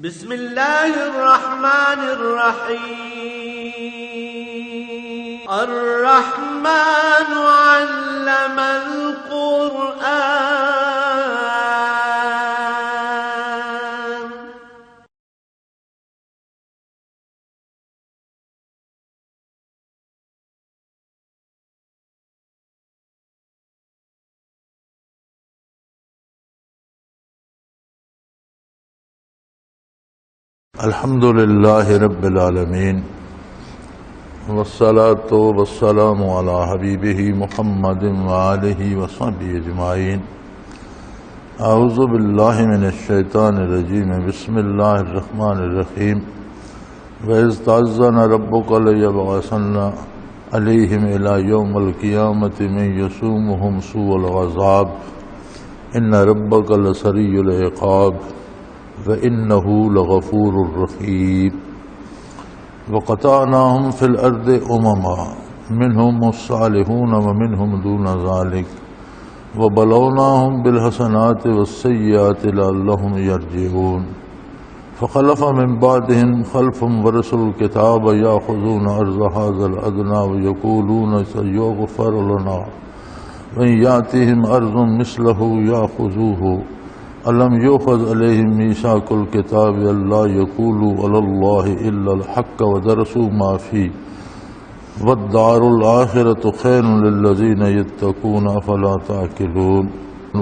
بسم اللہ الرحمن الرحیم الرحمن علم القرآن الحمد للہ رب العالمین والصلاة والسلام علی حبیبہ محمد وآلہ وصحبہ اجمعین. اعوذ باللہ من الشیطان الرجیم. بسم اللہ الرحمن الرحیم. وَإِذْ تَأَذَّنَ رَبُّكَ لَيَبْعَثَنَّ عَلَيْهِمْ إِلَى يَوْمِ الْقِيَامَةِ مَن يَسُومُهُمْ سُوءَ الْعَذَابِ إِنَّ رَبَّكَ لَسَرِيعُ الْعِقَابِ وَإِنَّهُ لَغَفُورٌ رَحِيمٌ. وَقَطَعْنَاهُمْ فِي الْأَرْضِ أُمَمًا مِنْهُمُ الصَّالِحُونَ وَمِنْهُمْ دُونَ ذَلِكَ وَبَلَوْنَاهُمْ بِالْحَسَنَاتِ وَالسَّيِّئَاتِ لَعَلَّهُمْ يَرْجِعُونَ. فَخَلَفَ مِنْ بَعْدِهِمْ خَلْفٌ وَرِثُوا الْكِتَابَ يَأْخُذُونَ عَرْضَ هَذَا الْأَدْنَىٰ وَيَقُولُونَ سَيُغْفَرُ لَنَا وَإِنْ يَأْتِهِمْ عَرْضٌ مِثْلَهُ يَأْخُذُوهُ. أَلَمْ يُؤْخَذْ عَلَيْهِمْ مِيثَاقُ الْكِتَابِ أَلَّا يَقُولُوا عَلَى اللَّهِ إِلَّا الْحَقَّ وَدَرَسُوا مَا فِيهِ وَالدَّارُ الْآخِرَةُ خَيْرٌ لِلَّذِينَ يَتَّقُونَ أَفَلَا تَعْقِلُونَ.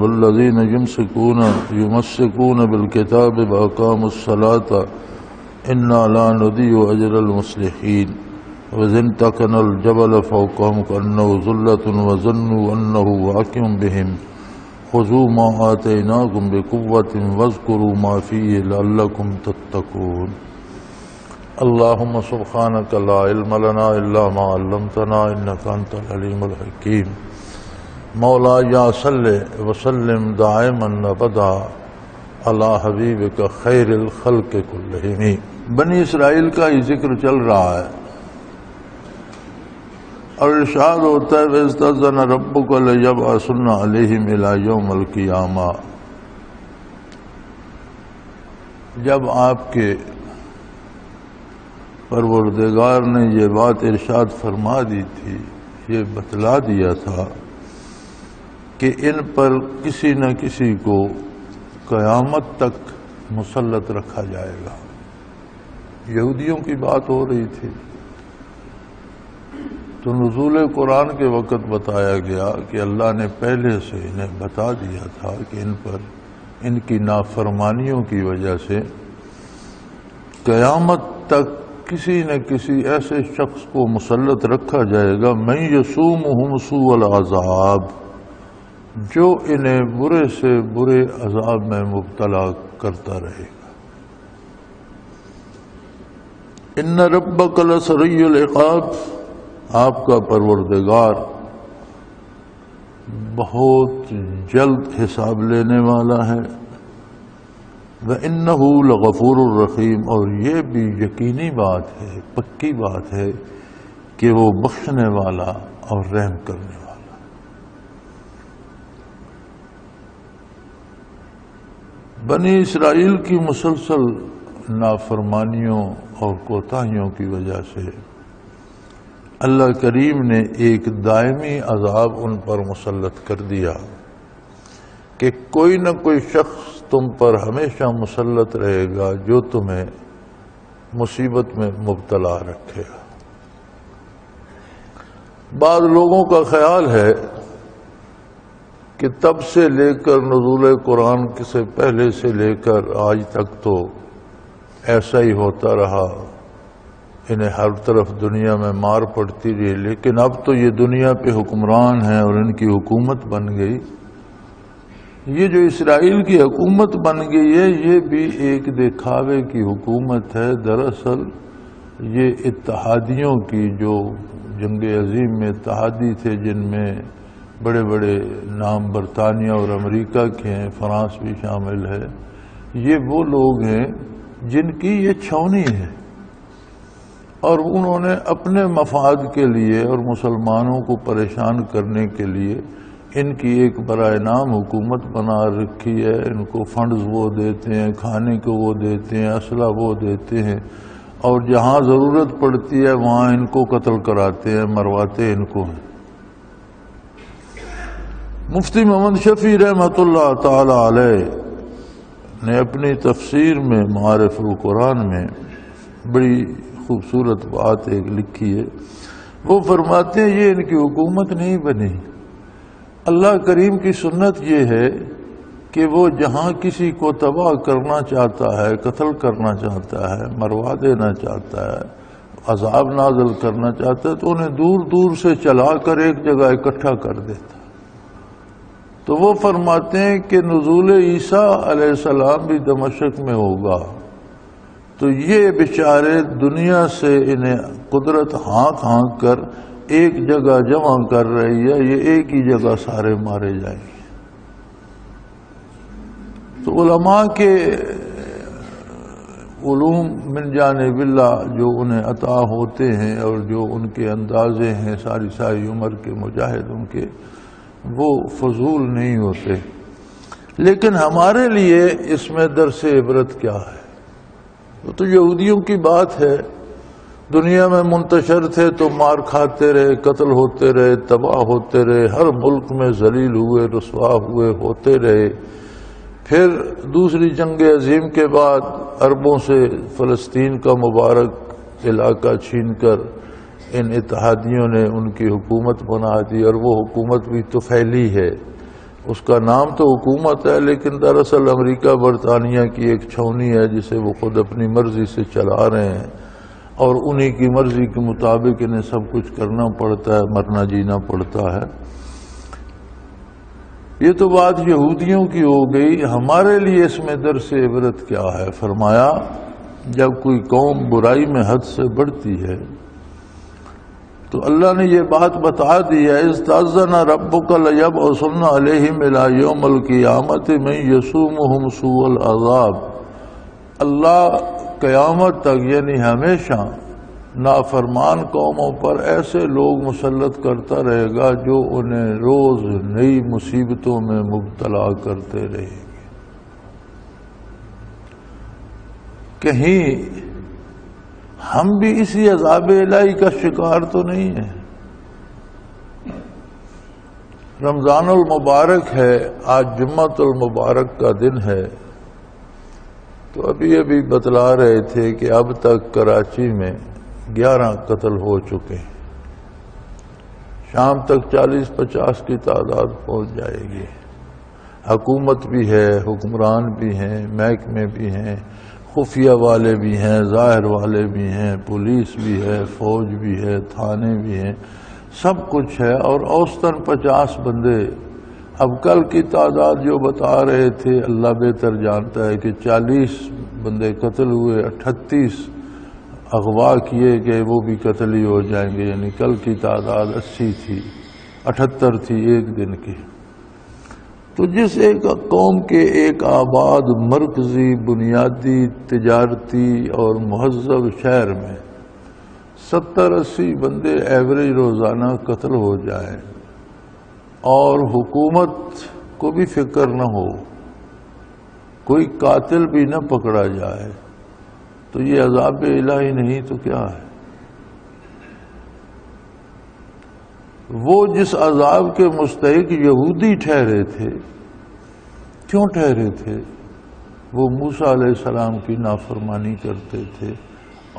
وَالَّذِينَ يُمْسِكُونَ بِالْكِتَابِ وَأَقَامُوا الصَّلَاةَ إِنَّا لَا نُضِيعُ أَجْرَ الْمُصْلِحِينَ. وَإِذِ انتَقَلَ الْجَبَلَ فَوْقَهُمْ كَأَنَّهُ ظُلَّةٌ وَظَنُّوا أَنَّهُ واقع بِهِمْ خذوا ما آتيناكم بقوة واذكروا ما فيه لعلكم تتقون. اللهم سبحانك لا علم لنا إلا ما علمتنا إنك أنت العليم الحكيم. مولاي صل وسلم دائما أبدا على حبيبك خير الخلق كلهم. بنی اسرائیل کا یہ ذکر چل رہا ہے اور ارشاد ہوتا ہے وَإِذْ تَأَذَّنَ رَبُّكَ لَيَبْعَثَنَّ عَلَيْهِمْ إِلَى يَوْمِ الْقِيَامَةِ. جب آپ کے پروردگار نے یہ بات ارشاد فرما دی تھی، یہ بتلا دیا تھا کہ ان پر کسی نہ کسی کو قیامت تک مسلط رکھا جائے گا. یہودیوں کی بات ہو رہی تھی تو نزول قرآن کے وقت بتایا گیا کہ اللہ نے پہلے سے انہیں بتا دیا تھا کہ ان پر ان کی نافرمانیوں کی وجہ سے قیامت تک کسی نہ کسی ایسے شخص کو مسلط رکھا جائے گا من یسومہم سوء العذاب، جو انہیں برے سے برے عذاب میں مبتلا کرتا رہے گا. ان ربک لسریع العقاب، آپ کا پروردگار بہت جلد حساب لینے والا ہے. وَإِنَّهُ لَغَفُورٌ الرحیم، اور یہ بھی یقینی بات ہے، پکی بات ہے کہ وہ بخشنے والا اور رحم کرنے والا. بنی اسرائیل کی مسلسل نافرمانیوں اور کوتاہیوں کی وجہ سے اللہ کریم نے ایک دائمی عذاب ان پر مسلط کر دیا کہ کوئی نہ کوئی شخص تم پر ہمیشہ مسلط رہے گا جو تمہیں مصیبت میں مبتلا رکھے گا. بعض لوگوں کا خیال ہے کہ تب سے لے کر نزول قرآن سے پہلے سے لے کر آج تک تو ایسا ہی ہوتا رہا، انہیں ہر طرف دنیا میں مار پڑتی رہی، لیکن اب تو یہ دنیا پہ حکمران ہیں اور ان کی حکومت بن گئی. یہ جو اسرائیل کی حکومت بن گئی ہے یہ بھی ایک دکھاوے کی حکومت ہے. دراصل یہ اتحادیوں کی، جو جنگ عظیم میں اتحادی تھے جن میں بڑے بڑے نام برطانیہ اور امریکہ کے ہیں، فرانس بھی شامل ہے، یہ وہ لوگ ہیں جن کی یہ چھاؤنی ہے اور انہوں نے اپنے مفاد کے لیے اور مسلمانوں کو پریشان کرنے کے لیے ان کی ایک برائے نام حکومت بنا رکھی ہے، ان کو فنڈز وہ دیتے ہیں، کھانے کو وہ دیتے ہیں، اسلحہ وہ دیتے ہیں، اور جہاں ضرورت پڑتی ہے وہاں ان کو قتل کراتے ہیں، مرواتے ان کو ہیں۔ مفتی محمد شفیع رحمۃ اللہ تعالی علیہ نے اپنی تفسیر میں معارف القرآن میں بڑی خوبصورت بات ایک لکھی ہے۔ وہ فرماتے ہیں یہ ان کی حکومت نہیں بنی، اللہ کریم کی سنت یہ ہے کہ وہ جہاں کسی کو تباہ کرنا چاہتا ہے، قتل کرنا چاہتا ہے، مروا دینا چاہتا ہے، عذاب نازل کرنا چاہتا ہے تو انہیں دور دور سے چلا کر ایک جگہ اکٹھا کر دیتا۔ تو وہ فرماتے ہیں کہ نزول عیسیٰ علیہ السلام بھی دمشق میں ہوگا، تو یہ بیچارے دنیا سے انہیں قدرت ہانک ہانک کر ایک جگہ جمع کر رہی ہے، یہ ایک ہی جگہ سارے مارے جائیں گے۔ تو علماء کے علوم من جانب اللہ جو انہیں عطا ہوتے ہیں اور جو ان کے اندازے ہیں ساری ساری عمر کے مجاہدوں کے، وہ فضول نہیں ہوتے۔ لیکن ہمارے لیے اس میں درس عبرت کیا ہے؟ وہ تو یہودیوں کی بات ہے، دنیا میں منتشر تھے تو مار کھاتے رہے، قتل ہوتے رہے، تباہ ہوتے رہے، ہر ملک میں ذلیل ہوئے، رسوا ہوئے، ہوتے رہے۔ پھر دوسری جنگ عظیم کے بعد عربوں سے فلسطین کا مبارک علاقہ چھین کر ان اتحادیوں نے ان کی حکومت بنا دی، اور وہ حکومت بھی طفیلی ہے، اس کا نام تو حکومت ہے لیکن دراصل امریکہ برطانیہ کی ایک چھونی ہے جسے وہ خود اپنی مرضی سے چلا رہے ہیں، اور انہی کی مرضی کے مطابق انہیں سب کچھ کرنا پڑتا ہے، مرنا جینا پڑتا ہے۔ یہ تو بات یہودیوں کی ہو گئی۔ ہمارے لیے اس میں درس عبرت کیا ہے؟ فرمایا جب کوئی قوم برائی میں حد سے بڑھتی ہے تو اللہ نے یہ بات بتا دی ہے، اذ ربک لیبعثن علیہم الی یوم القیامۃ من یسومہم سوء العذاب، اللہ قیامت تک یعنی ہمیشہ نافرمان قوموں پر ایسے لوگ مسلط کرتا رہے گا جو انہیں روز نئی مصیبتوں میں مبتلا کرتے رہے گے۔ کہیں ہم بھی اسی عذاب الہی کا شکار تو نہیں ہیں؟ رمضان المبارک ہے، آج جمعۃ المبارک کا دن ہے، تو ابھی بتلا رہے تھے کہ اب تک کراچی میں 11 قتل ہو چکے ہیں، شام تک 40-50 کی تعداد پہنچ جائے گی۔ حکومت بھی ہے، حکمران بھی ہیں، محکمے بھی ہیں، خفیہ والے بھی ہیں، ظاہر والے بھی ہیں، پولیس بھی ہے، فوج بھی ہے، تھانے بھی ہیں، سب کچھ ہے، اور اوسطاً 50 بندے۔ اب کل کی تعداد جو بتا رہے تھے اللہ بہتر جانتا ہے کہ 40 بندے قتل ہوئے، 38 اغوا کیے گئے، وہ بھی قتل ہی ہو جائیں گے، یعنی کل کی تعداد 80 تھی، 78 تھی ایک دن کی۔ تو جس ایک قوم کے ایک آباد مرکزی بنیادی تجارتی اور مہذب شہر میں 70-80 بندے ایوریج روزانہ قتل ہو جائیں اور حکومت کو بھی فکر نہ ہو، کوئی قاتل بھی نہ پکڑا جائے، تو یہ عذاب الہی نہیں تو کیا ہے؟ وہ جس عذاب کے مستحق یہودی ٹھہرے تھے، کیوں ٹھہرے تھے؟ وہ موسیٰ علیہ السلام کی نافرمانی کرتے تھے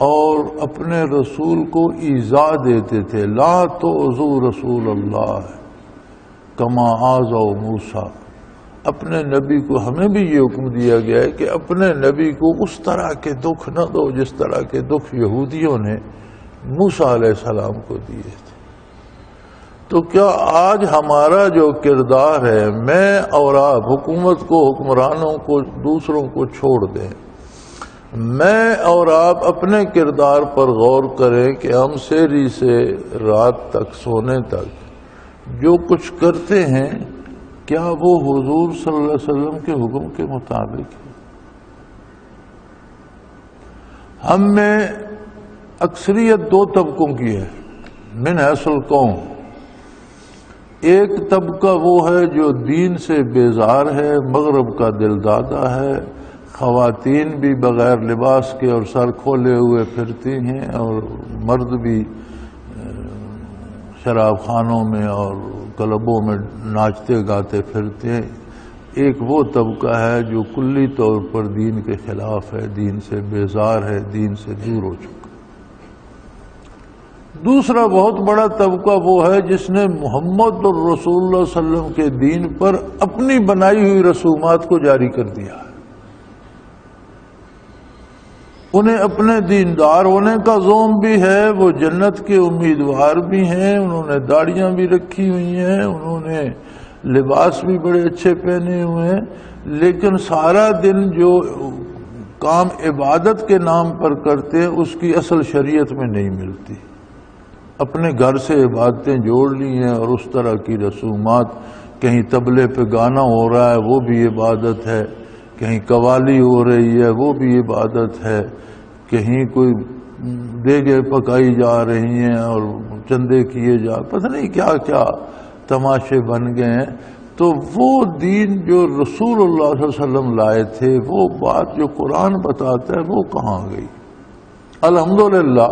اور اپنے رسول کو ایذا دیتے تھے۔ لا تؤذوا رسول اللہ کما آذوا موسیٰ، اپنے نبی کو، ہمیں بھی یہ حکم دیا گیا ہے کہ اپنے نبی کو اس طرح کے دکھ نہ دو جس طرح کے دکھ یہودیوں نے موسیٰ علیہ السلام کو دیے تھے۔ تو کیا آج ہمارا جو کردار ہے، میں اور آپ حکومت کو، حکمرانوں کو، دوسروں کو چھوڑ دیں، میں اور آپ اپنے کردار پر غور کریں کہ ہم سحری سے رات تک سونے تک جو کچھ کرتے ہیں کیا وہ حضور صلی اللہ علیہ وسلم کے حکم کے مطابق ہے؟ ہم میں اکثریت 2 طبقوں کی ہے، من حیث القوم، ایک طبقہ وہ ہے جو دین سے بیزار ہے، مغرب کا دل دادا ہے، خواتین بھی بغیر لباس کے اور سر کھولے ہوئے پھرتی ہیں، اور مرد بھی شراب خانوں میں اور کلبوں میں ناچتے گاتے پھرتے ہیں۔ ایک وہ طبقہ ہے جو کلی طور پر دین کے خلاف ہے، دین سے بیزار ہے، دین سے دور ہو چکا۔ دوسرا بہت بڑا طبقہ وہ ہے جس نے محمد اور رسول اللہ صلی اللہ علیہ وسلم کے دین پر اپنی بنائی ہوئی رسومات کو جاری کر دیا ہے۔ انہیں اپنے دیندار ہونے کا زوم بھی ہے، وہ جنت کے امیدوار بھی ہیں، انہوں نے داڑیاں بھی رکھی ہوئی ہیں، انہوں نے لباس بھی بڑے اچھے پہنے ہوئے ہیں، لیکن سارا دن جو کام عبادت کے نام پر کرتے ہیں اس کی اصل شریعت میں نہیں ملتی۔ اپنے گھر سے عبادتیں جوڑ لی ہیں، اور اس طرح کی رسومات، کہیں طبلے پہ گانا ہو رہا ہے وہ بھی عبادت ہے، کہیں قوالی ہو رہی ہے وہ بھی عبادت ہے، کہیں کوئی دیگیں پکائی جا رہی ہیں اور چندے کیے جا، پتہ نہیں کیا کیا تماشے بن گئے ہیں۔ تو وہ دین جو رسول اللہ صلی اللہ علیہ وسلم لائے تھے، وہ بات جو قرآن بتاتا ہے، وہ کہاں گئی؟ الحمدللہ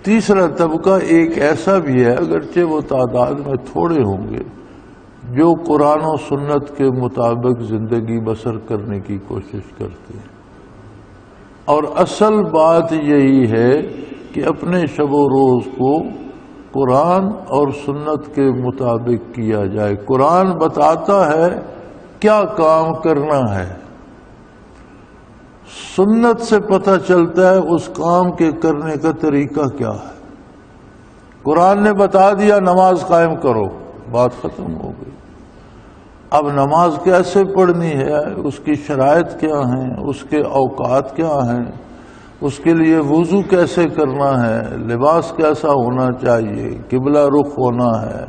تیسرا طبقہ ایک ایسا بھی ہے، اگرچہ وہ تعداد میں تھوڑے ہوں گے، جو قرآن و سنت کے مطابق زندگی بسر کرنے کی کوشش کرتے ہیں۔ اور اصل بات یہی ہے کہ اپنے شب و روز کو قرآن اور سنت کے مطابق کیا جائے۔ قرآن بتاتا ہے کیا کام کرنا ہے، سنت سے پتہ چلتا ہے اس کام کے کرنے کا طریقہ کیا ہے۔ قرآن نے بتا دیا نماز قائم کرو، بات ختم ہو گئی۔ اب نماز کیسے پڑھنی ہے، اس کی شرائط کیا ہیں، اس کے اوقات کیا ہیں، اس کے لیے وضو کیسے کرنا ہے، لباس کیسا ہونا چاہیے، قبلہ رخ ہونا ہے،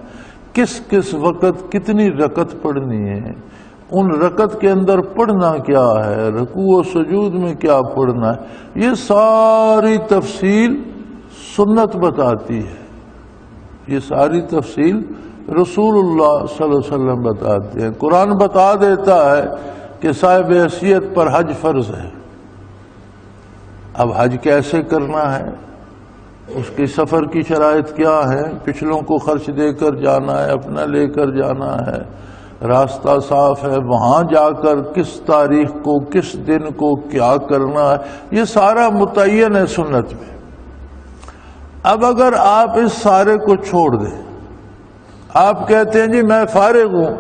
کس کس وقت کتنی رکعت پڑھنی ہے، ان رکعت کے اندر پڑھنا کیا ہے، رکوع و سجود میں کیا پڑھنا ہے، یہ ساری تفصیل سنت بتاتی ہے، یہ ساری تفصیل رسول اللہ صلی اللہ علیہ وسلم بتاتے ہیں۔ قرآن بتا دیتا ہے کہ صاحب حیثیت پر حج فرض ہے، اب حج کیسے کرنا ہے، اس کی سفر کی شرائط کیا ہے، پچھلوں کو خرچ دے کر جانا ہے، اپنا لے کر جانا ہے، راستہ صاف ہے، وہاں جا کر کس تاریخ کو کس دن کو کیا کرنا ہے، یہ سارا متعین ہے سنت میں۔ اب اگر آپ اس سارے کو چھوڑ دیں، آپ کہتے ہیں جی میں فارغ ہوں،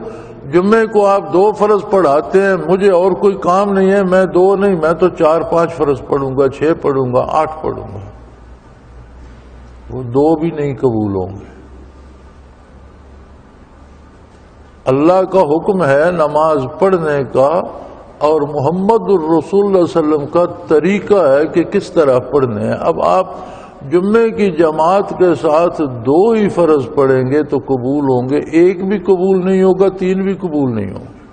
جمعے کو آپ 2 فرض پڑھاتے ہیں، مجھے اور کوئی کام نہیں ہے، میں 2 نہیں، میں تو 4-5 فرض پڑھوں گا، 6 پڑھوں گا، 8 پڑھوں گا، وہ 2 بھی نہیں قبول ہوں گے۔ اللہ کا حکم ہے نماز پڑھنے کا، اور محمد الرسول اللہ صلی اللہ علیہ وسلم کا طریقہ ہے کہ کس طرح پڑھنے ہیں۔ اب آپ جمعے کی جماعت کے ساتھ 2 ہی فرض پڑھیں گے تو قبول ہوں گے، 1 بھی قبول نہیں ہوگا، 3 بھی قبول نہیں ہوں گے۔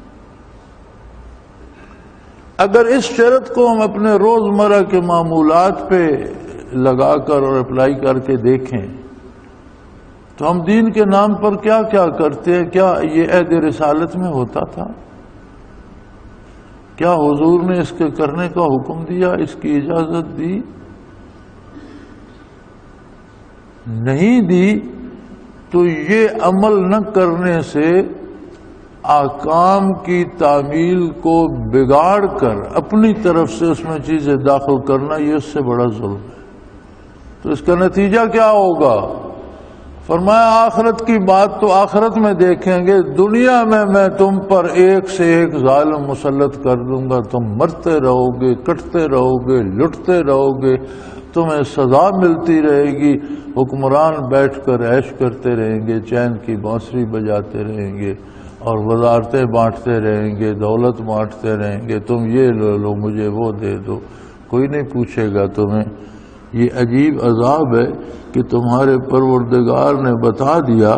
اگر اس شرط کو ہم اپنے روزمرہ کے معمولات پہ لگا کر اور اپلائی کر کے دیکھیں تو ہم دین کے نام پر کیا کیا کرتے ہیں؟ کیا یہ عہد رسالت میں ہوتا تھا؟ کیا حضور نے اس کے کرنے کا حکم دیا، اس کی اجازت دی؟ نہیں دی۔ تو یہ عمل نہ کرنے سے احکام کی تعمیل کو بگاڑ کر اپنی طرف سے اس میں چیزیں داخل کرنا، یہ اس سے بڑا ظلم ہے۔ تو اس کا نتیجہ کیا ہوگا؟ فرمایا آخرت کی بات تو آخرت میں دیکھیں گے، دنیا میں تم پر ایک سے ایک ظالم مسلط کر دوں گا، تم مرتے رہو گے، کٹتے رہو گے، لٹتے رہو گے، تمہیں سزا ملتی رہے گی، حکمران بیٹھ کر عیش کرتے رہیں گے، چین کی بانسری بجاتے رہیں گے اور وزارتیں بانٹتے رہیں گے، دولت بانٹتے رہیں گے، تم یہ لے لو، مجھے وہ دے دو، کوئی نہیں پوچھے گا تمہیں۔ یہ عجیب عذاب ہے کہ تمہارے پروردگار نے بتا دیا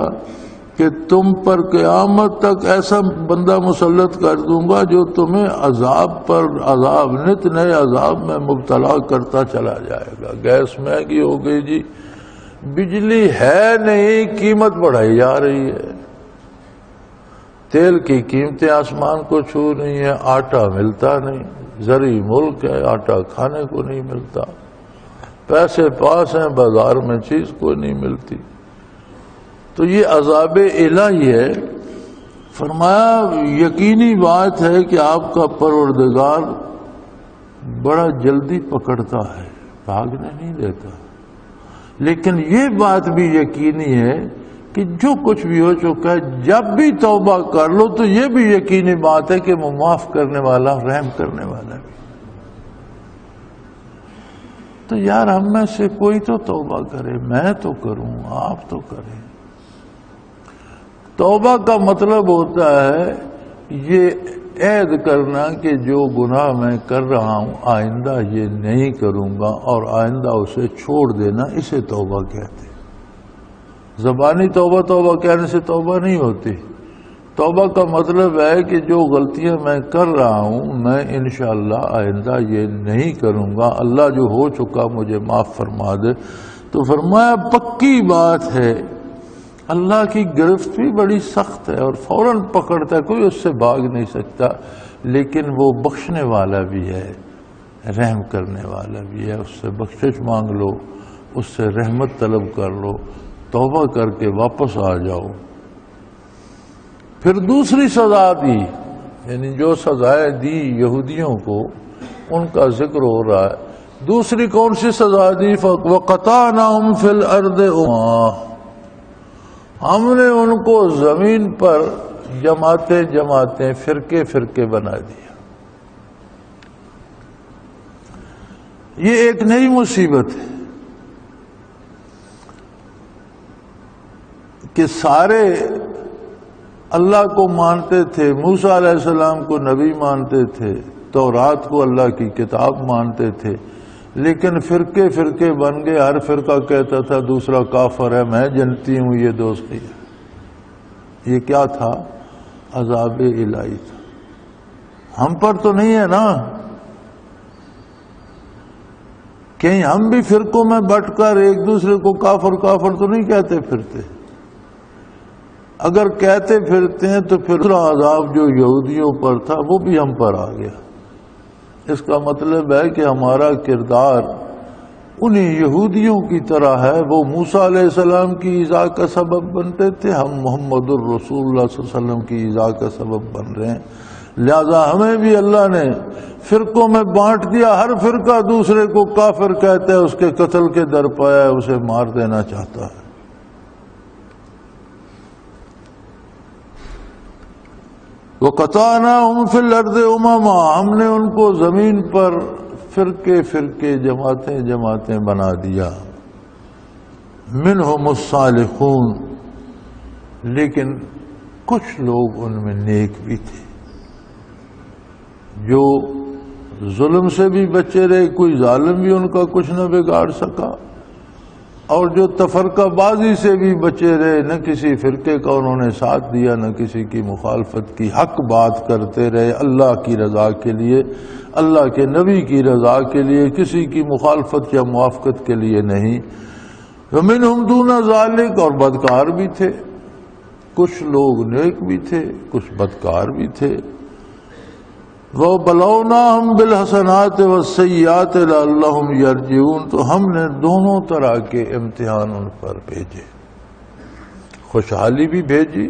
کہ تم پر قیامت تک ایسا بندہ مسلط کر دوں گا جو تمہیں عذاب پر عذاب، نت نئے عذاب میں مبتلا کرتا چلا جائے گا۔ گیس مہنگی ہو گئی جی، بجلی ہے نہیں، قیمت بڑھائی جا رہی ہے، تیل کی قیمتیں آسمان کو چھو رہی ہیں، آٹا ملتا نہیں، زرعی ملک ہے، آٹا کھانے کو نہیں ملتا، پیسے پاس ہیں، بازار میں چیز کوئی نہیں ملتی. تو یہ عذاب الہی ہے. فرمایا یقینی بات ہے کہ آپ کا پروردگار بڑا جلدی پکڑتا ہے، بھاگنے نہیں دیتا. لیکن یہ بات بھی یقینی ہے کہ جو کچھ بھی ہو چکا ہے، جب بھی توبہ کر لو تو یہ بھی یقینی بات ہے کہ وہ معاف کرنے والا، رحم کرنے والا بھی. تو یار ہم میں سے کوئی تو توبہ کرے، میں تو کروں، آپ تو کریں. توبہ کا مطلب ہوتا ہے یہ عہد کرنا کہ جو گناہ میں کر رہا ہوں آئندہ یہ نہیں کروں گا، اور آئندہ اسے چھوڑ دینا، اسے توبہ کہتے ہیں. زبانی توبہ توبہ کہنے سے توبہ نہیں ہوتی. توبہ کا مطلب ہے کہ جو غلطیاں میں کر رہا ہوں میں انشاءاللہ آئندہ یہ نہیں کروں گا، اللہ جو ہو چکا مجھے معاف فرما دے. تو فرمایا پکی بات ہے، اللہ کی گرفت بھی بڑی سخت ہے اور فوراً پکڑتا ہے، کوئی اس سے بھاگ نہیں سکتا. لیکن وہ بخشنے والا بھی ہے، رحم کرنے والا بھی ہے. اس سے بخشش مانگ لو، اس سے رحمت طلب کر لو، توبہ کر کے واپس آ جاؤ. پھر دوسری سزا دی، یعنی جو سزائیں دی یہودیوں کو ان کا ذکر ہو رہا ہے. دوسری کون سی سزا دی؟ وَقَطَعْنَاهُمْ فِي الْأَرْضِ أُمَّمًا، ہم نے ان کو زمین پر جماعتیں جماعتیں، فرقے فرقے بنا دیا. یہ ایک نئی مصیبت ہے کہ سارے اللہ کو مانتے تھے، موسیٰ علیہ السلام کو نبی مانتے تھے، تورات کو اللہ کی کتاب مانتے تھے، لیکن فرقے فرقے بن گئے. ہر فرقہ کہتا تھا دوسرا کافر ہے، میں جنتی ہوں، یہ دوستی ہے. یہ کیا تھا؟ عذاب الہی تھا. ہم پر تو نہیں ہے نا، کہیں ہم بھی فرقوں میں بٹ کر ایک دوسرے کو کافر کافر تو نہیں کہتے پھرتے. اگر کہتے پھرتے ہیں تو پھر دوسرا عذاب جو یہودیوں پر تھا وہ بھی ہم پر آ گیا. اس کا مطلب ہے کہ ہمارا کردار انہیں یہودیوں کی طرح ہے. وہ موسیٰ علیہ السلام کی ایذا کا سبب بنتے تھے، ہم محمد الرسول اللہ صلی اللہ علیہ وسلم کی ایذا کا سبب بن رہے ہیں. لہذا ہمیں بھی اللہ نے فرقوں میں بانٹ دیا. ہر فرقہ دوسرے کو کافر کہتا ہے، اس کے قتل کے در پایا ہے، اسے مار دینا چاہتا ہے. وَقَطَعْنَاهُمْ فِي الْأَرْضِ أُمَمًا، ہم نے ان کو زمین پر فرقے فرقے، جماعتیں جماعتیں بنا دیا. مِنْهُمُ الصَّالِحُونَ، لیکن کچھ لوگ ان میں نیک بھی تھے جو ظلم سے بھی بچے رہے، کوئی ظالم بھی ان کا کچھ نہ بگاڑ سکا، اور جو تفرقہ بازی سے بھی بچے رہے، نہ کسی فرقے کا انہوں نے ساتھ دیا نہ کسی کی مخالفت کی، حق بات کرتے رہے اللہ کی رضا کے لیے، اللہ کے نبی کی رضا کے لیے، کسی کی مخالفت یا موافقت کے لیے نہیں. وَمِنْهُمْ دُونَ ذَلِكَ، اور بدکار بھی تھے. کچھ لوگ نیک بھی تھے، کچھ بدکار بھی تھے. وَبَلَوْنَاهُمْ بِالْحَسَنَاتِ وَالسَّيِّئَاتِ لَعَلَّهُمْ يَرْجِعُونَ، تو ہم نے دونوں طرح کے امتحان ان پر بھیجے، خوشحالی بھی بھیجی،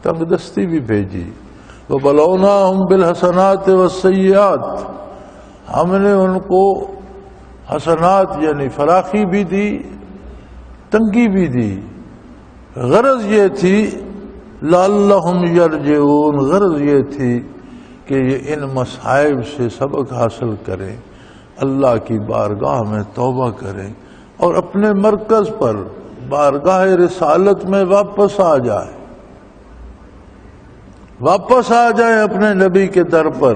تنگ دستی بھی بھیجی. وَبَلَوْنَاهُمْ بِالْحَسَنَاتِ وَالسَّيِّئَاتِ، ہم نے ان کو حسنات یعنی فراخی بھی دی، تنگی بھی دی. غرض یہ تھی لَعَلَّهُمْ يَرْجِعُونَ، غرض یہ تھی کہ یہ ان مصائب سے سبق حاصل کریں، اللہ کی بارگاہ میں توبہ کریں اور اپنے مرکز پر بارگاہ رسالت میں واپس آ جائیں، واپس آ جائیں اپنے نبی کے در پر،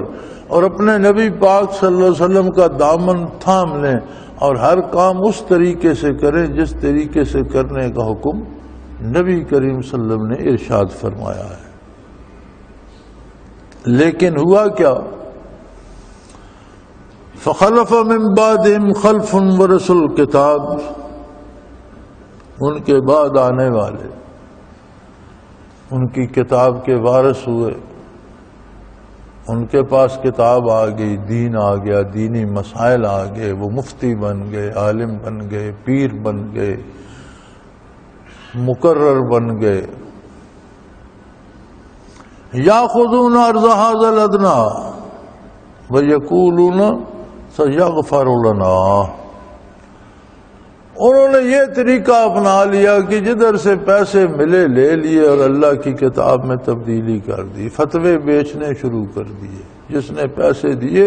اور اپنے نبی پاک صلی اللہ علیہ وسلم کا دامن تھام لیں اور ہر کام اس طریقے سے کریں جس طریقے سے کرنے کا حکم نبی کریم صلی اللہ علیہ وسلم نے ارشاد فرمایا ہے. لیکن ہوا کیا؟ فَخَلَفَ مِن بَعْدِهِمْ خَلْفٌ وَرَثُوا الْكِتَابَ، ان کے بعد آنے والے ان کی کتاب کے وارث ہوئے، ان کے پاس کتاب آ گئی، دین آ گیا، دینی مسائل آ گئے، وہ مفتی بن گئے، عالم بن گئے، پیر بن گئے، مقرر بن گئے۔ یاخذون عرض ھذا الادنی ویقولون سیغفر لنا، انہوں نے یہ طریقہ اپنا لیا کہ جدھر سے پیسے ملے لے لیے اور اللہ کی کتاب میں تبدیلی کر دی، فتوے بیچنے شروع کر دیے، جس نے پیسے دیے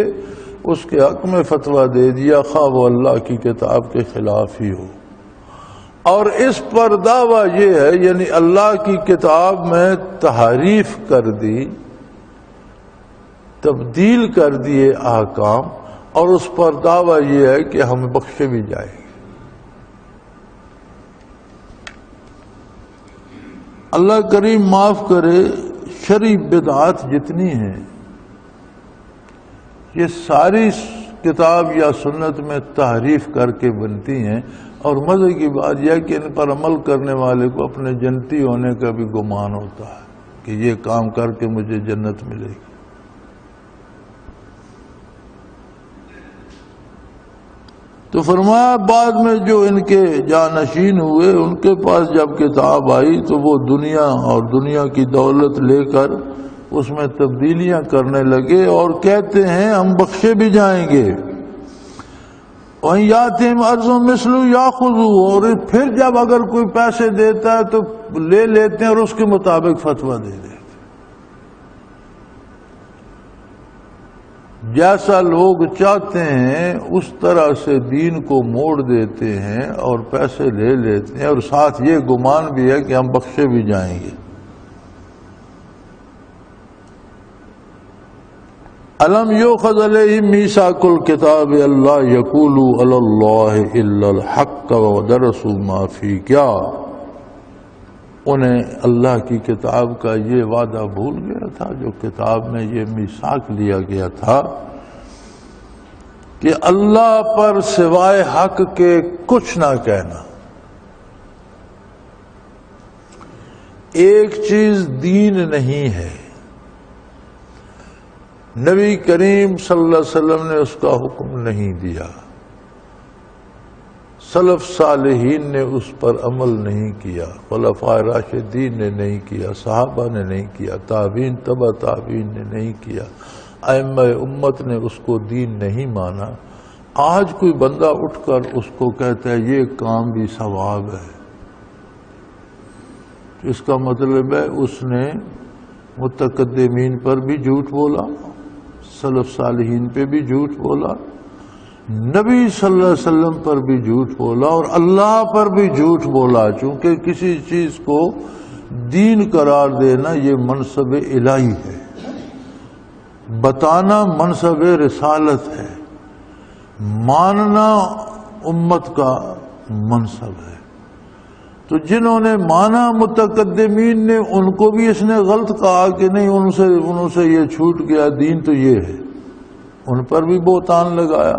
اس کے حق میں فتویٰ دے دیا، خواہ وہ اللہ کی کتاب کے خلاف ہی ہو۔ اور اس پر دعویٰ یہ ہے، یعنی اللہ کی کتاب میں تحریف کر دی، تبدیل کر دیے احکام، اور اس پر دعویٰ یہ ہے کہ ہم بخشے بھی جائیں گے۔ اللہ کریم معاف کرے، شرعی بدعات جتنی ہیں یہ ساری کتاب یا سنت میں تحریف کر کے بنتی ہیں، اور مزے کی بات یہ ہے کہ ان پر عمل کرنے والے کو اپنے جنتی ہونے کا بھی گمان ہوتا ہے کہ یہ کام کر کے مجھے جنت ملے گی۔ تو فرمایا بعد میں جو ان کے جانشین ہوئے ان کے پاس جب کتاب آئی تو وہ دنیا اور دنیا کی دولت لے کر اس میں تبدیلیاں کرنے لگے اور کہتے ہیں ہم بخشے بھی جائیں گے۔ وَإِن يَأْتِهِمْ عَرْضٌ مِثْلُهُ يَأْخُذُوهُ، اور پھر جب اگر کوئی پیسے دیتا ہے تو لے لیتے ہیں اور اس کے مطابق فتویٰ دے دیتے ہیں۔ جیسا لوگ چاہتے ہیں اس طرح سے دین کو موڑ دیتے ہیں اور پیسے لے لیتے ہیں، اور ساتھ یہ گمان بھی ہے کہ ہم بخشے بھی جائیں گے۔ الم یؤخذ علیہم میثاق الکتاب اللہ یقولوا علی اللہ الا الحق ودرسوا ما فیہ، کیا انہیں اللہ کی کتاب کا یہ وعدہ بھول گیا تھا جو کتاب میں یہ میثاق لیا گیا تھا کہ اللہ پر سوائے حق کے کچھ نہ کہنا۔ ایک چیز دین نہیں ہے، نبی کریم صلی اللہ علیہ وسلم نے اس کا حکم نہیں دیا، سلف صالحین نے اس پر عمل نہیں کیا، خلفائے راشدین نے نہیں کیا، صحابہ نے نہیں کیا، تابعین تبع تابعین نے نہیں کیا، ائمہ امت نے اس کو دین نہیں مانا۔ آج کوئی بندہ اٹھ کر اس کو کہتا ہے یہ کام بھی ثواب ہے، اس کا مطلب ہے اس نے متقدمین پر بھی جھوٹ بولا، سلف صالحین پہ بھی جھوٹ بولا، نبی صلی اللہ علیہ وسلم پر بھی جھوٹ بولا، اور اللہ پر بھی جھوٹ بولا۔ چونکہ کسی چیز کو دین قرار دینا یہ منصب الہی ہے، بتانا منصب رسالت ہے، ماننا امت کا منصب ہے۔ تو جنہوں نے مانا متقدمین نے، ان کو بھی اس نے غلط کہا کہ نہیں انہوں سے یہ چھوٹ گیا، دین تو یہ ہے، ان پر بھی بہتان لگایا،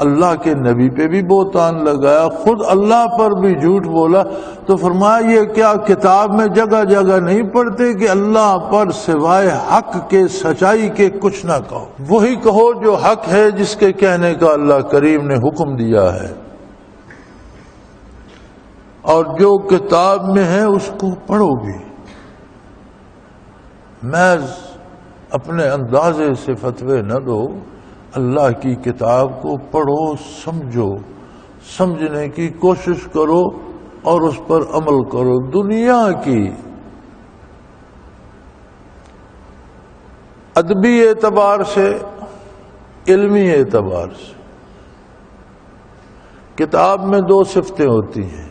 اللہ کے نبی پہ بھی بہتان لگایا، خود اللہ پر بھی جھوٹ بولا۔ تو فرمایا یہ کیا کتاب میں جگہ جگہ نہیں پڑھتے کہ اللہ پر سوائے حق کے سچائی کے کچھ نہ کہو، وہی کہو جو حق ہے، جس کے کہنے کا اللہ کریم نے حکم دیا ہے، اور جو کتاب میں ہے اس کو پڑھو بھی۔ محض اپنے اندازے سے فتوے نہ دو، اللہ کی کتاب کو پڑھو، سمجھو، سمجھنے کی کوشش کرو اور اس پر عمل کرو۔ دنیا کی ادبی اعتبار سے، علمی اعتبار سے کتاب میں دو صفتیں ہوتی ہیں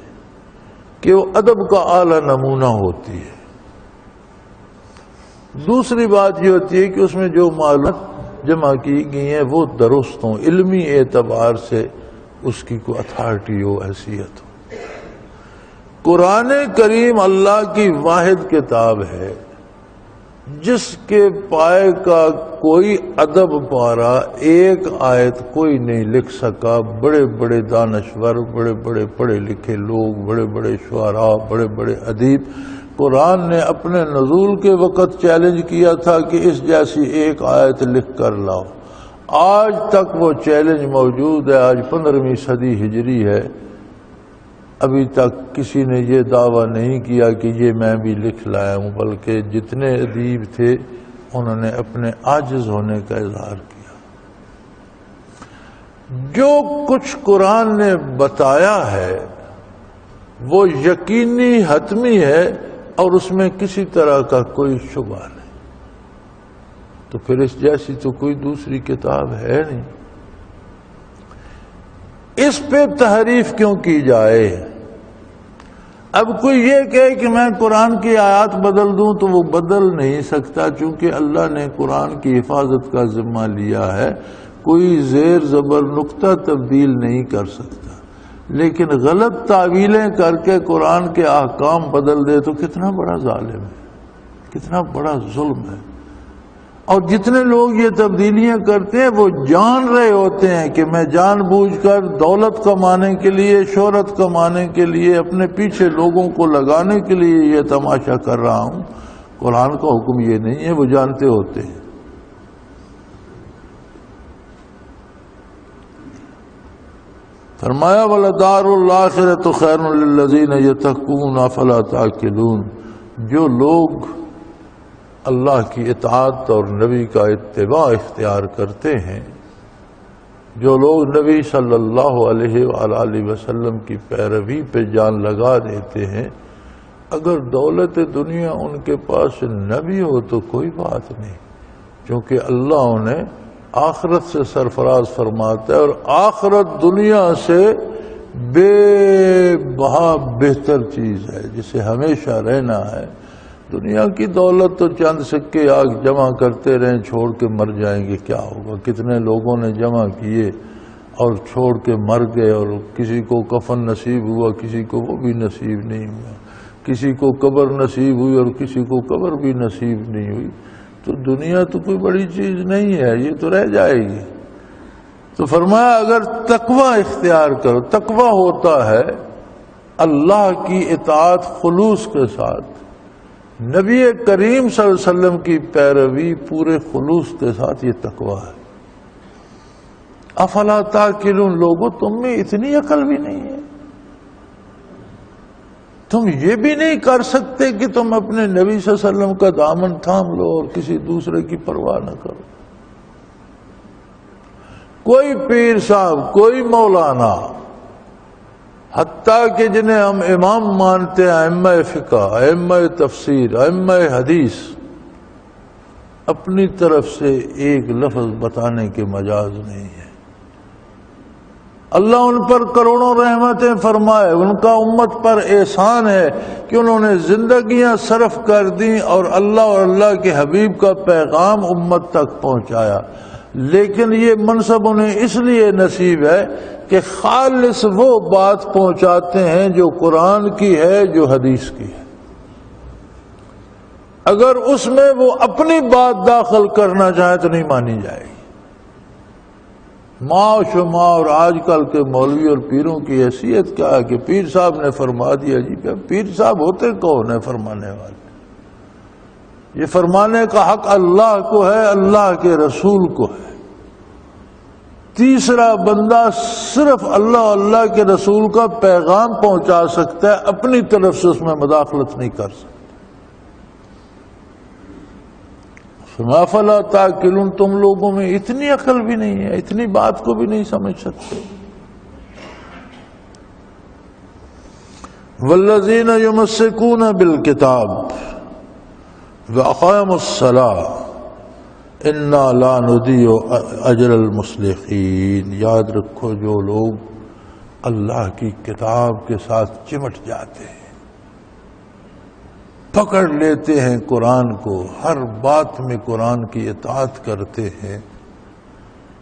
کہ وہ ادب کا اعلیٰ نمونہ ہوتی ہے، دوسری بات یہ ہوتی ہے کہ اس میں جو معلومات جمع کی گئی ہیں وہ درست ہوں، علمی اعتبار سے اس کی کوئی اتھارٹی ہو، حیثیت ہو۔ قرآن کریم اللہ کی واحد کتاب ہے، جس کے پائے کا کوئی ادب پارا ایک آیت کوئی نہیں لکھ سکا. بڑے بڑے دانشور، بڑے بڑے پڑھے لکھے لوگ، بڑے بڑے شعراء، بڑے بڑے ادیب، قرآن نے اپنے نزول کے وقت چیلنج کیا تھا کہ اس جیسی ایک آیت لکھ کر لاؤ. آج تک وہ چیلنج موجود ہے. آج 15ویں صدی ہجری ہے، ابھی تک کسی نے یہ دعویٰ نہیں کیا کہ یہ میں بھی لکھ لایا ہوں، بلکہ جتنے ادیب تھے انہوں نے اپنے عاجز ہونے کا اظہار کیا. جو کچھ قرآن نے بتایا ہے وہ یقینی حتمی ہے اور اس میں کسی طرح کا کوئی شبہ نہیں. تو پھر اس جیسی تو کوئی دوسری کتاب ہے نہیں. اس پہ تحریف کیوں کی جائے؟ اب کوئی یہ کہے کہ میں قرآن کی آیات بدل دوں تو وہ بدل نہیں سکتا، چونکہ اللہ نے قرآن کی حفاظت کا ذمہ لیا ہے. کوئی زیر زبر نقطہ تبدیل نہیں کر سکتا. لیکن غلط تعویلیں کر کے قرآن کے احکام بدل دے تو کتنا بڑا ظالم ہے، کتنا بڑا ظلم ہے. اور جتنے لوگ یہ تبدیلیاں کرتے ہیں وہ جان رہے ہوتے ہیں کہ میں جان بوجھ کر دولت کمانے کے لیے، شہرت کمانے کے لیے، اپنے پیچھے لوگوں کو لگانے کے لیے یہ تماشا کر رہا ہوں. قرآن کا حکم یہ نہیں ہے، وہ جانتے ہوتے ہیں. فرمایا وَلَدَارُ الْآخِرَةُ خَيْرٌ لِلَّذِينَ يَتَّقُونَ أَفَلَا تَعْقِلُونَ. جو لوگ اللہ کی اطاعت اور نبی کا اتباع اختیار کرتے ہیں، جو لوگ نبی صلی اللہ علیہ وآلہ وسلم کی پیروی پہ جان لگا دیتے ہیں، اگر دولت دنیا ان کے پاس نہ بھی ہو تو کوئی بات نہیں، کیونکہ اللہ انہیں آخرت سے سرفراز فرماتا ہے. اور آخرت دنیا سے بے بہا بہتر چیز ہے جسے ہمیشہ رہنا ہے. دنیا کی دولت تو چند سکے آگ جمع کرتے رہیں، چھوڑ کے مر جائیں گے، کیا ہوگا؟ کتنے لوگوں نے جمع کیے اور چھوڑ کے مر گئے، اور کسی کو کفن نصیب ہوا، کسی کو وہ بھی نصیب نہیں ہوا، کسی کو قبر نصیب ہوئی اور کسی کو قبر بھی نصیب نہیں ہوئی. تو دنیا تو کوئی بڑی چیز نہیں ہے، یہ تو رہ جائے گی. تو فرمایا اگر تقوی اختیار کرو، تقوی ہوتا ہے اللہ کی اطاعت خلوص کے ساتھ، نبی کریم صلی اللہ علیہ وسلم کی پیروی پورے خلوص کے ساتھ، یہ تقوی ہے. افلا تعقلون. لوگوں تم میں اتنی عقل بھی نہیں ہے، تم یہ بھی نہیں کر سکتے کہ تم اپنے نبی صلی اللہ علیہ وسلم کا دامن تھام لو اور کسی دوسرے کی پرواہ نہ کرو. کوئی پیر صاحب، کوئی مولانا، حتیٰ کہ جنہیں ہم امام مانتے ہیں، ائمہ فقہ، ائمہ تفسیر، ائمہ حدیث، اپنی طرف سے ایک لفظ بتانے کے مجاز نہیں ہے. اللہ ان پر کروڑوں رحمتیں فرمائے، ان کا امت پر احسان ہے کہ انہوں نے زندگیاں صرف کر دیں اور اللہ اور اللہ کے حبیب کا پیغام امت تک پہنچایا. لیکن یہ منصب انہیں اس لیے نصیب ہے کہ خالص وہ بات پہنچاتے ہیں جو قرآن کی ہے، جو حدیث کی ہے. اگر اس میں وہ اپنی بات داخل کرنا چاہیں تو نہیں مانی جائے گی. ماں و شما اور آج کل کے مولوی اور پیروں کی حیثیت کیا ہے کہ پیر صاحب نے فرما دیا. جی پیر صاحب ہوتے کون ہیں فرمانے والے؟ یہ فرمانے کا حق اللہ کو ہے، اللہ کے رسول کو ہے. تیسرا بندہ صرف اللہ اللہ کے رسول کا پیغام پہنچا سکتا ہے، اپنی طرف سے اس میں مداخلت نہیں کر سکتا. افلا تعقلون. تم لوگوں میں اتنی عقل بھی نہیں ہے، اتنی بات کو بھی نہیں سمجھ سکتے. والذین یمسکون بالکتاب وَأَقَامُوا الصَّلَاةَ اِنَّا لَا نُضِيعُ أَجْرَ الْمُصْلِحِينَ. یاد رکھو جو لوگ اللہ کی کتاب کے ساتھ چمٹ جاتے ہیں، پکڑ لیتے ہیں قرآن کو، ہر بات میں قرآن کی اطاعت کرتے ہیں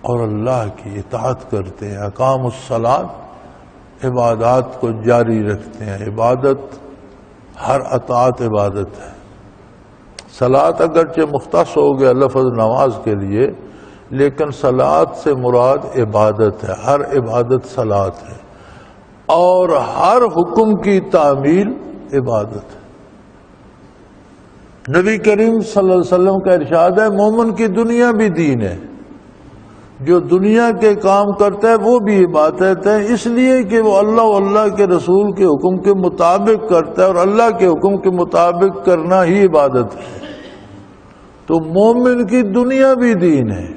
اور اللہ کی اطاعت کرتے ہیں. اقام الصلاۃ، عبادات کو جاری رکھتے ہیں. عبادت، ہر اطاعت عبادت ہے. صلاۃ اگرچہ مختص ہو گیا لفظ نماز کے لیے، لیکن صلاۃ سے مراد عبادت ہے، ہر عبادت صلاۃ ہے، اور ہر حکم کی تعمیل عبادت ہے۔ نبی کریم صلی اللہ علیہ وسلم کا ارشاد ہے مومن کی دنیا بھی دین ہے، جو دنیا کے کام کرتا ہے وہ بھی عبادت ہے، اس لیے کہ وہ اللہ و اللہ کے رسول کے حکم کے مطابق کرتا ہے، اور اللہ کے حکم کے مطابق کرنا ہی عبادت ہے۔ تو مومن کی دنیا بھی دین ہے۔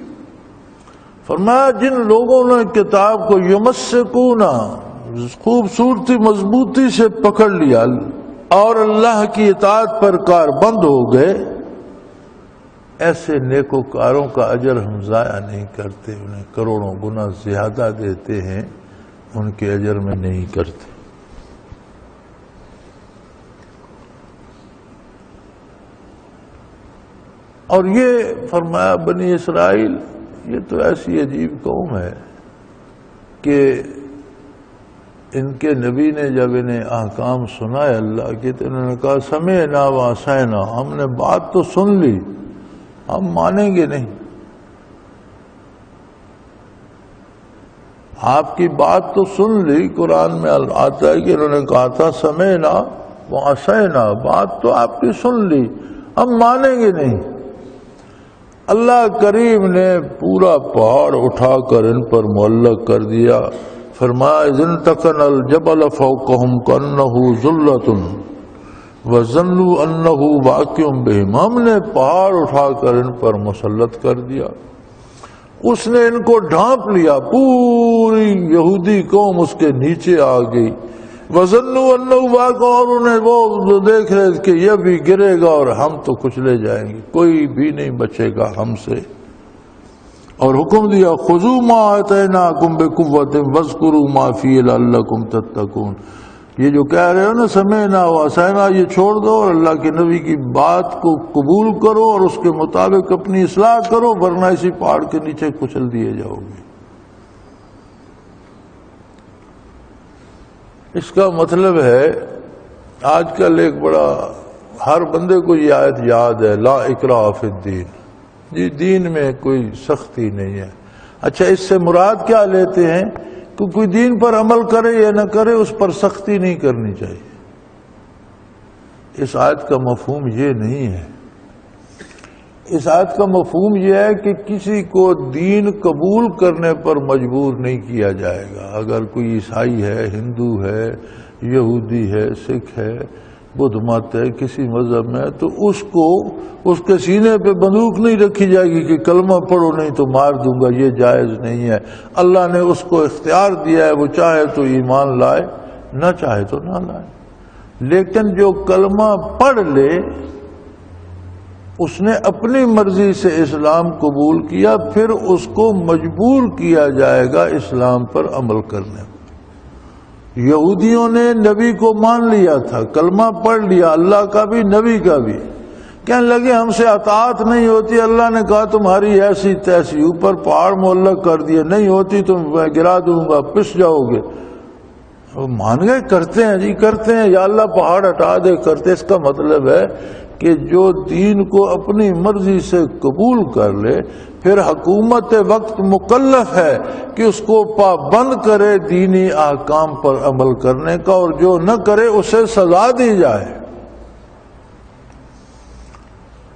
فرمایا جن لوگوں نے کتاب کو یمسکون خوبصورتی مضبوطی سے پکڑ لیا اور اللہ کی اطاعت پر کاربند ہو گئے، ایسے نیکوکاروں کا اجر ہم ضائع نہیں کرتے، انہیں کروڑوں گنا زیادہ دیتے ہیں، ان کے اجر میں نہیں کرتے۔ اور یہ فرمایا بنی اسرائیل یہ تو ایسی عجیب قوم ہے کہ ان کے نبی نے جب انہیں احکام سنائے اللہ کے تو انہوں نے کہا سمعنا وعصینا، ہم نے بات تو سن لی، ہم مانیں گے نہیں۔ آپ کی بات تو سن لی، قرآن میں آتا ہے کہ انہوں نے کہا تھا سمعنا وعصینا، بات تو آپ کی سن لی، ہم مانیں گے نہیں۔ اللہ کریم نے پورا پہاڑ اٹھا کر ان پر معلق کر دیا۔ فرمایا اذ انتقل الجبل فوقهم كأنه ذلة وظنوا انه واقع بهم، ہم نے پہاڑ اٹھا کر ان پر مسلط کر دیا، اس نے ان کو ڈھانپ لیا، پوری یہودی قوم اس کے نیچے آ گئی۔ وظنوا انه واقع، اور انہیں وہ دیکھ رہے کہ یہ بھی گرے گا اور ہم تو کچلے جائیں گے، کوئی بھی نہیں بچے گا ہم سے۔ اور حکم دیا خذوا ما آتیناکم بقوۃ واذکروا ما فیہ لعلکم تتقون، یہ جو کہہ رہے ہو نا سمعنا وعصینا، یہ چھوڑ دو اور اللہ کے نبی کی بات کو قبول کرو اور اس کے مطابق اپنی اصلاح کرو، ورنہ اسی پہاڑ کے نیچے کچل دیے جاؤ گے۔ اس کا مطلب ہے آج کل ایک بڑا ہر بندے کو یہ آیت یاد ہے، لا اکراہ فی الدین، جی دین میں کوئی سختی نہیں ہے۔ اچھا اس سے مراد کیا لیتے ہیں کہ کوئی دین پر عمل کرے یا نہ کرے اس پر سختی نہیں کرنی چاہیے۔ اس آیت کا مفہوم یہ نہیں ہے، اس آیت کا مفہوم یہ ہے کہ کسی کو دین قبول کرنے پر مجبور نہیں کیا جائے گا۔ اگر کوئی عیسائی ہے، ہندو ہے، یہودی ہے، سکھ ہے، بدھ مت ہے، کسی مذہب میں، تو اس کو اس کے سینے پہ بندوق نہیں رکھی جائے گی کہ کلمہ پڑھو نہیں تو مار دوں گا، یہ جائز نہیں ہے۔ اللہ نے اس کو اختیار دیا ہے، وہ چاہے تو ایمان لائے، نہ چاہے تو نہ لائے۔ لیکن جو کلمہ پڑھ لے اس نے اپنی مرضی سے اسلام قبول کیا، پھر اس کو مجبور کیا جائے گا اسلام پر عمل کرنے۔ یہودیوں نے نبی کو مان لیا تھا، کلمہ پڑھ لیا، اللہ کا بھی نبی کا بھی، کہنے لگے ہم سے اطاعت نہیں ہوتی، اللہ نے کہا تمہاری ایسی تیسی، اوپر پہاڑ معلق کر دیا، نہیں ہوتی تو میں گرا دوں گا، پس جاؤ گے۔ وہ مان گئے، کرتے ہیں جی کرتے ہیں، یا اللہ پہاڑ ہٹا دے، کرتے۔ اس کا مطلب ہے کہ جو دین کو اپنی مرضی سے قبول کر لے، پھر حکومت وقت مکلف ہے کہ اس کو پابند کرے دینی احکام پر عمل کرنے کا، اور جو نہ کرے اسے سزا دی جائے۔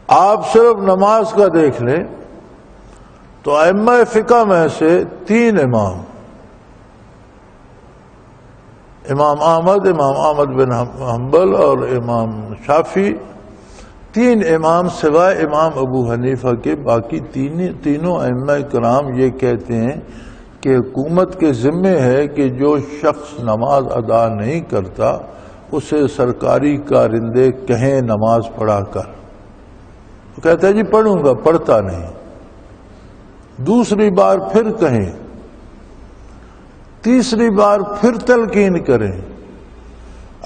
آپ صرف نماز کا دیکھ لیں تو ائمہ فقہ میں سے 3 امام احمد بن حنبل اور امام شافعی، 3 امام سوائے امام ابو حنیفہ کے، باقی تینوں ائمہ کرام یہ کہتے ہیں کہ حکومت کے ذمے ہے کہ جو شخص نماز ادا نہیں کرتا اسے سرکاری کارندے کہیں نماز پڑھا کر، تو کہتا ہے جی پڑھوں گا، پڑھتا نہیں، دوسری بار پھر کہیں، تیسری بار پھر تلقین کریں،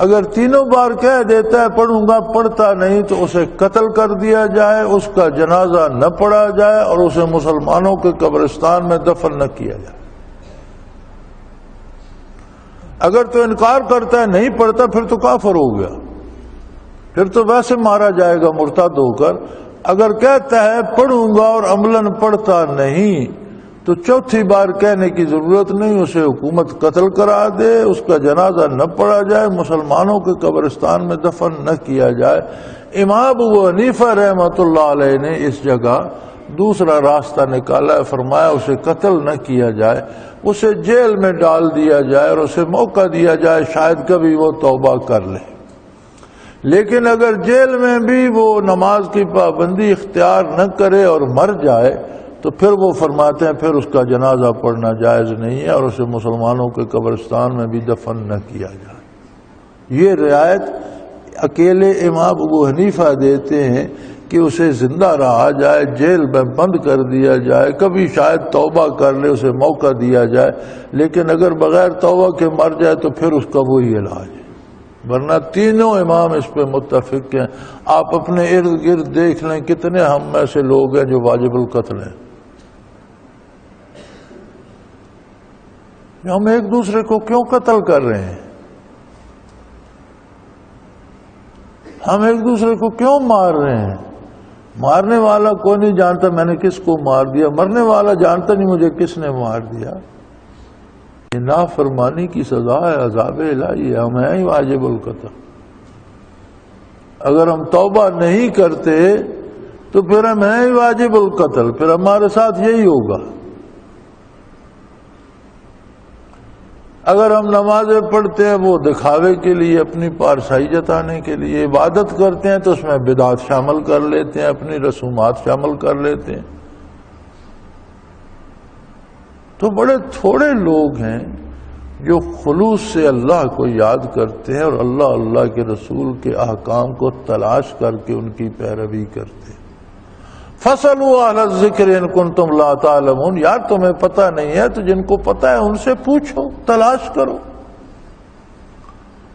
اگر تینوں بار کہہ دیتا ہے پڑھوں گا، پڑھتا نہیں، تو اسے قتل کر دیا جائے، اس کا جنازہ نہ پڑھا جائے اور اسے مسلمانوں کے قبرستان میں دفن نہ کیا جائے۔ اگر تو انکار کرتا ہے نہیں پڑھتا، پھر تو کافر ہو گیا۔ پھر تو ویسے مارا جائے گا مرتد ہو کر۔ اگر کہتا ہے پڑھوں گا اور عملاً پڑھتا نہیں تو چوتھی بار کہنے کی ضرورت نہیں، اسے حکومت قتل کرا دے، اس کا جنازہ نہ پڑھا جائے، مسلمانوں کے قبرستان میں دفن نہ کیا جائے۔ امام ابو حنیفہ رحمۃ اللہ علیہ نے اس جگہ دوسرا راستہ نکالا ہے، فرمایا اسے قتل نہ کیا جائے، اسے جیل میں ڈال دیا جائے اور اسے موقع دیا جائے شاید کبھی وہ توبہ کر لے۔ لیکن اگر جیل میں بھی وہ نماز کی پابندی اختیار نہ کرے اور مر جائے تو پھر وہ فرماتے ہیں پھر اس کا جنازہ پڑھنا جائز نہیں ہے اور اسے مسلمانوں کے قبرستان میں بھی دفن نہ کیا جائے۔ یہ رعایت اکیلے امام ابو حنیفہ دیتے ہیں کہ اسے زندہ رہا جائے، جیل میں بند کر دیا جائے، کبھی شاید توبہ کر لے، اسے موقع دیا جائے، لیکن اگر بغیر توبہ کے مر جائے تو پھر اس کا وہی علاج ہے۔ ورنہ تینوں امام اس پہ متفق ہیں۔ آپ اپنے ارد گرد دیکھ لیں کتنے ہم میں سے لوگ ہیں جو واجب القتل ہیں۔ ہم ایک دوسرے کو کیوں قتل کر رہے ہیں؟ ہم ایک دوسرے کو کیوں مار رہے ہیں؟ مارنے والا کوئی نہیں جانتا میں نے کس کو مار دیا، مرنے والا جانتا نہیں مجھے کس نے مار دیا۔ یہ نافرمانی کی سزا ہے، عذاب الہی ہے، ہم ہیں ہی واجب القتل۔ اگر ہم توبہ نہیں کرتے تو پھر ہم ہیں ہی واجب القتل، پھر ہمارے ساتھ یہی ہوگا۔ اگر ہم نمازیں پڑھتے ہیں وہ دکھاوے کے لیے، اپنی پارسائی جتانے کے لیے، عبادت کرتے ہیں تو اس میں بدعات شامل کر لیتے ہیں، اپنی رسومات شامل کر لیتے ہیں، تو بڑے تھوڑے لوگ ہیں جو خلوص سے اللہ کو یاد کرتے ہیں اور اللہ کے رسول کے احکام کو تلاش کر کے ان کی پیروی کرتے ہیں۔ فَاسْأَلُوا أَهْلَ الذِّكْرِ إِن كُنتُمْ لَا تَعْلَمُونَ، یار تمہیں پتہ نہیں ہے تو جن کو پتہ ہے ان سے پوچھو، تلاش کرو،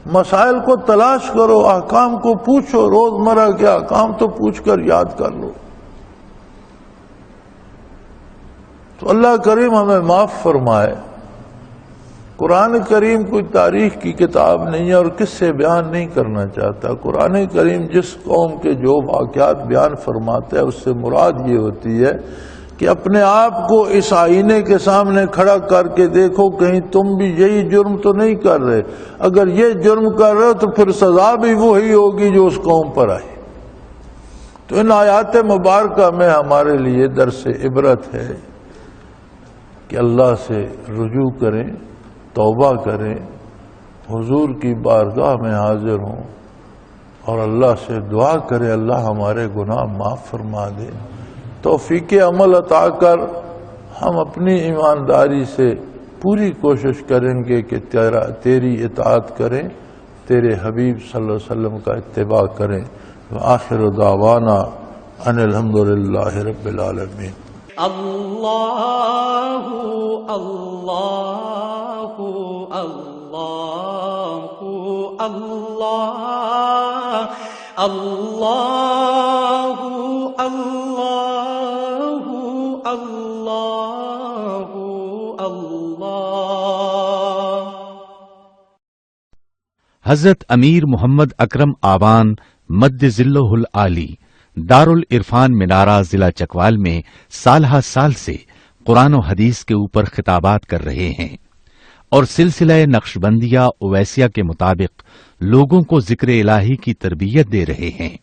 مسائل کو تلاش کرو، احکام کو پوچھو، روزمرہ کے احکام تو پوچھ کر یاد کر لو۔ تو اللہ کریم ہمیں معاف فرمائے۔ قرآن کریم کوئی تاریخ کی کتاب نہیں ہے اور کس سے بیان نہیں کرنا چاہتا۔ قرآن کریم جس قوم کے جو واقعات بیان فرماتا ہے اس سے مراد یہ ہوتی ہے کہ اپنے آپ کو اس آئینے کے سامنے کھڑا کر کے دیکھو کہیں تم بھی یہی جرم تو نہیں کر رہے، اگر یہ جرم کر رہے ہو تو پھر سزا بھی وہی ہوگی جو اس قوم پر آئی۔ تو ان آیات مبارکہ میں ہمارے لیے درس عبرت ہے کہ اللہ سے رجوع کریں، توبہ کریں، حضور کی بارگاہ میں حاضر ہوں اور اللہ سے دعا کریں اللہ ہمارے گناہ معاف فرما دے، توفیق عمل عطا کر ہم اپنی ایمانداری سے پوری کوشش کریں گے کہ تیری اطاعت کریں، تیرے حبیب صلی اللہ علیہ وسلم کا اتباع کریں۔ وآخر دعوانا ان الحمدللہ رب العالمین۔ اللہ اللہ اللہ اللہ اللہ اللہ اللہ اللہ۔ حضرت امیر محمد اکرم آبان مد ذلہ العالی دارالعرفان منارہ ضلع چکوال میں سالہ سال سے قرآن و حدیث کے اوپر خطابات کر رہے ہیں اور سلسلہ نقشبندیہ اویسیہ کے مطابق لوگوں کو ذکر الہی کی تربیت دے رہے ہیں۔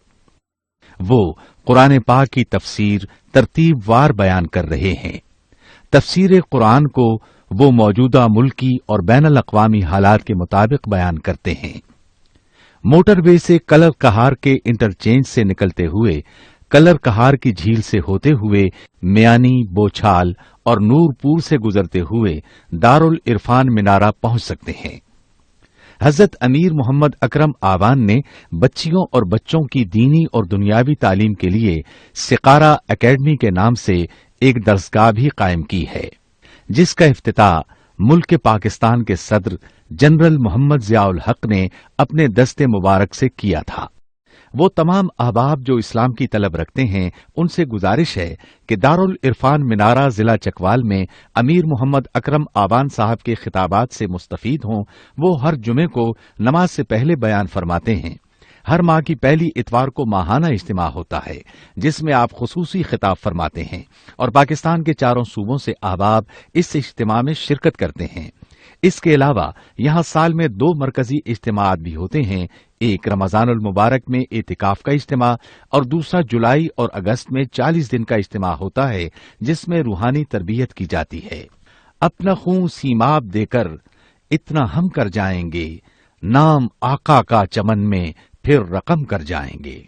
وہ قرآن پاک کی تفسیر ترتیب وار بیان کر رہے ہیں۔ تفسیر قرآن کو وہ موجودہ ملکی اور بین الاقوامی حالات کے مطابق بیان کرتے ہیں۔ موٹر وے سے کلر کہار کے انٹرچینج سے نکلتے ہوئے، کلر کہار کی جھیل سے ہوتے ہوئے میانی، بوچھال اور نور پور سے گزرتے ہوئے دارالعرفان منارہ پہنچ سکتے ہیں۔ حضرت امیر محمد اکرم آبان نے بچیوں اور بچوں کی دینی اور دنیاوی تعلیم کے لیے سقارہ اکیڈمی کے نام سے ایک درسگاہ بھی قائم کی ہے، جس کا افتتاح ملک پاکستان کے صدر جنرل محمد ضیاء الحق نے اپنے دست مبارک سے کیا تھا۔ وہ تمام احباب جو اسلام کی طلب رکھتے ہیں ان سے گزارش ہے کہ دارالعرفان منارہ ضلع چکوال میں امیر محمد اکرم آبان صاحب کے خطابات سے مستفید ہوں۔ وہ ہر جمعے کو نماز سے پہلے بیان فرماتے ہیں۔ ہر ماہ کی پہلی اتوار کو ماہانہ اجتماع ہوتا ہے جس میں آپ خصوصی خطاب فرماتے ہیں اور پاکستان کے چاروں صوبوں سے احباب اس اجتماع میں شرکت کرتے ہیں۔ اس کے علاوہ یہاں سال میں 2 مرکزی اجتماعات بھی ہوتے ہیں، ایک رمضان المبارک میں اعتکاف کا اجتماع اور دوسرا جولائی اور اگست میں 40 دن کا اجتماع ہوتا ہے جس میں روحانی تربیت کی جاتی ہے۔ اپنا خون سیماب دے کر اتنا ہم کر جائیں گے، نام آقا کا چمن میں پھر رقم کر جائیں گے۔